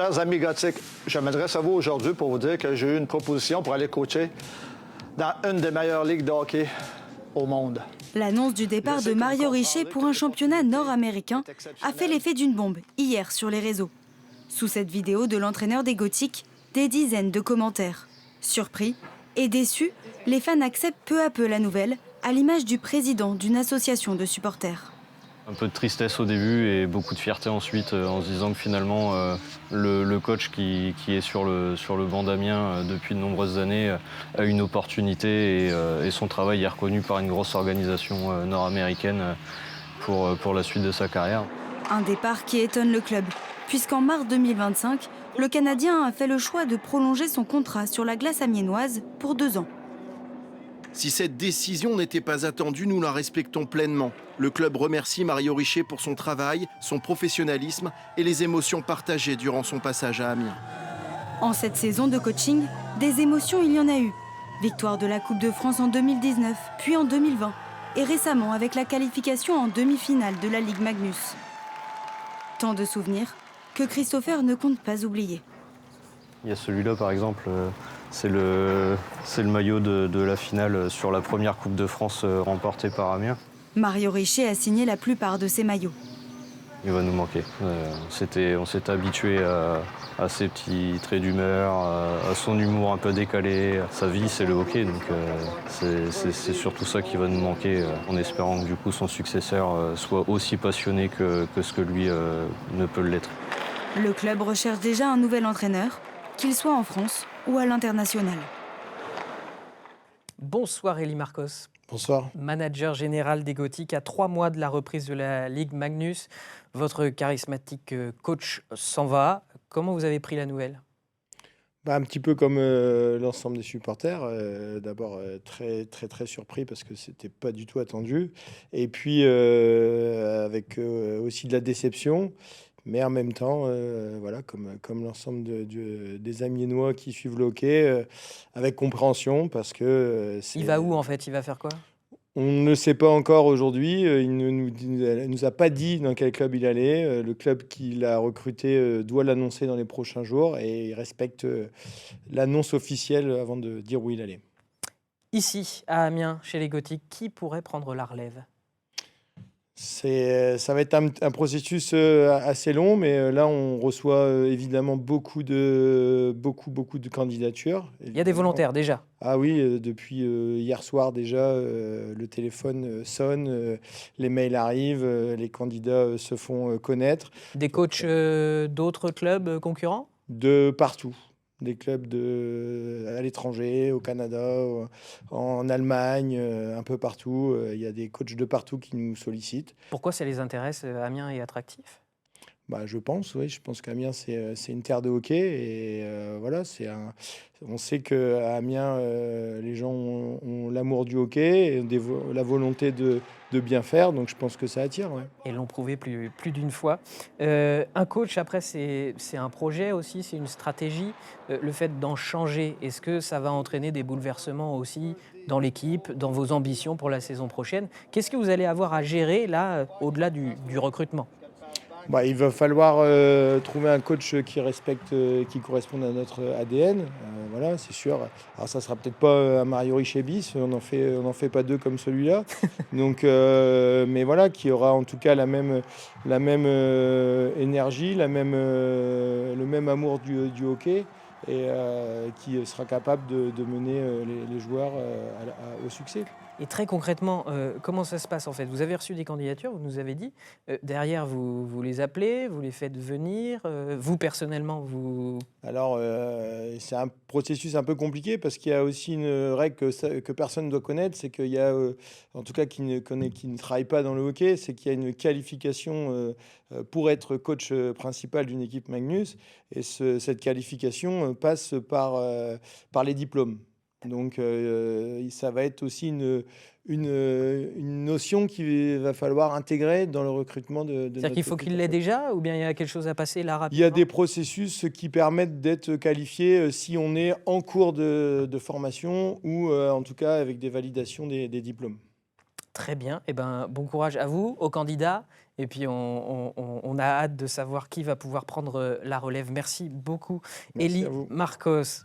Chers amis gothiques, je m'adresse à vous aujourd'hui pour vous dire que j'ai eu une proposition pour aller coacher dans une des meilleures ligues de hockey au monde. L'annonce du départ de Mario Richer pour un championnat nord-américain a fait l'effet d'une bombe hier sur les réseaux. Sous cette vidéo de l'entraîneur des Gothiques, des dizaines de commentaires. Surpris et déçus, les fans acceptent peu à peu la nouvelle, à l'image du président d'une association de supporters. Un peu de tristesse au début et beaucoup de fierté ensuite en se disant que finalement le coach qui est sur le banc d'Amiens depuis de nombreuses années a une opportunité et son travail est reconnu par une grosse organisation nord-américaine pour la suite de sa carrière. Un départ qui étonne le club, puisqu'en mars 2025, le Canadien a fait le choix de prolonger son contrat sur la glace amiénoise pour 2 ans. Si cette décision n'était pas attendue, nous la respectons pleinement. Le club remercie Mario Richer pour son travail, son professionnalisme et les émotions partagées durant son passage à Amiens. En cette saison de coaching, des émotions il y en a eu. Victoire de la Coupe de France en 2019, puis en 2020, et récemment avec la qualification en demi-finale de la Ligue Magnus. Tant de souvenirs que Christopher ne compte pas oublier. Il y a celui-là par exemple, c'est le maillot de la finale sur la première Coupe de France remportée par Amiens. Mario Richer a signé la plupart de ses maillots. Il va nous manquer. On s'est habitué à ses petits traits d'humeur, à son humour un peu décalé. Sa vie, c'est le hockey, donc c'est surtout ça qui va nous manquer, en espérant que du coup son successeur soit aussi passionné que ce que lui ne peut l'être. Le club recherche déjà un nouvel entraîneur, qu'il soit en France ou à l'international. Bonsoir Élie Marcos. Bonsoir. Manager général des Gothiques à 3 mois de la reprise de la Ligue Magnus. Votre charismatique coach s'en va. Comment vous avez pris la nouvelle ? Un petit peu comme l'ensemble des supporters. D'abord très surpris parce que c'était pas du tout attendu. Et puis avec aussi de la déception. Mais en même temps, voilà, comme l'ensemble des Amiénois qui suivent le hockey, avec compréhension parce que... Il va où en fait ? Il va faire quoi ? On ne le sait pas encore aujourd'hui. Il ne nous a pas dit dans quel club il allait. Le club qui l'a recruté doit l'annoncer dans les prochains jours et il respecte l'annonce officielle avant de dire où il allait. Ici, à Amiens, chez les Gothiques, qui pourrait prendre la relève ? Ça va être un processus assez long, mais là, on reçoit évidemment beaucoup de candidatures. Il y a des volontaires déjà ? Ah oui, depuis hier soir déjà, le téléphone sonne, les mails arrivent, les candidats se font connaître. Des coachs d'autres clubs concurrents ? De partout. Des clubs à l'étranger, au Canada, en Allemagne, un peu partout. Il y a des coachs de partout qui nous sollicitent. Pourquoi ça les intéresse ? Amiens est attractif ? Je pense qu'Amiens, c'est une terre de hockey. Et voilà, on sait qu'à Amiens, les gens ont l'amour du hockey et la volonté de bien faire. Donc je pense que ça attire. Ouais. Et l'ont prouvé plus d'une fois. Un coach, après, c'est un projet aussi, c'est une stratégie. Le fait d'en changer, est-ce que ça va entraîner des bouleversements aussi dans l'équipe, dans vos ambitions pour la saison prochaine ? Qu'est-ce que vous allez avoir à gérer là, au-delà du recrutement ? Il va falloir trouver un coach qui respecte, qui corresponde à notre ADN. Voilà, c'est sûr. Alors ça sera peut-être pas un Mario Richer bis, on en fait pas 2 comme celui-là. Donc, mais voilà, qui aura en tout cas la même énergie, le même amour du hockey et qui sera capable de mener les joueurs au succès. Et très concrètement, comment ça se passe en fait ? Vous avez reçu des candidatures, vous nous avez dit. Derrière, vous les appelez, vous les faites venir. Vous, personnellement, vous... Alors, c'est un processus un peu compliqué parce qu'il y a aussi une règle que personne ne doit connaître. C'est qu'il y a, en tout cas qui ne travaille pas dans le hockey, c'est qu'il y a une qualification pour être coach principal d'une équipe Magnus. Et cette qualification passe par les diplômes. Donc ça va être aussi une notion qu'il va falloir intégrer dans le recrutement de C'est-à-dire qu'il faut qu'il l'ait déjà ou bien il y a quelque chose à passer là rapidement ? Il y a des processus qui permettent d'être qualifié si on est en cours de formation ou en tout cas avec des validations des diplômes. Très bien. Eh ben, bon courage à vous, aux candidats. Et puis, on a hâte de savoir qui va pouvoir prendre la relève. Merci beaucoup, Merci Élie à vous. Marcos.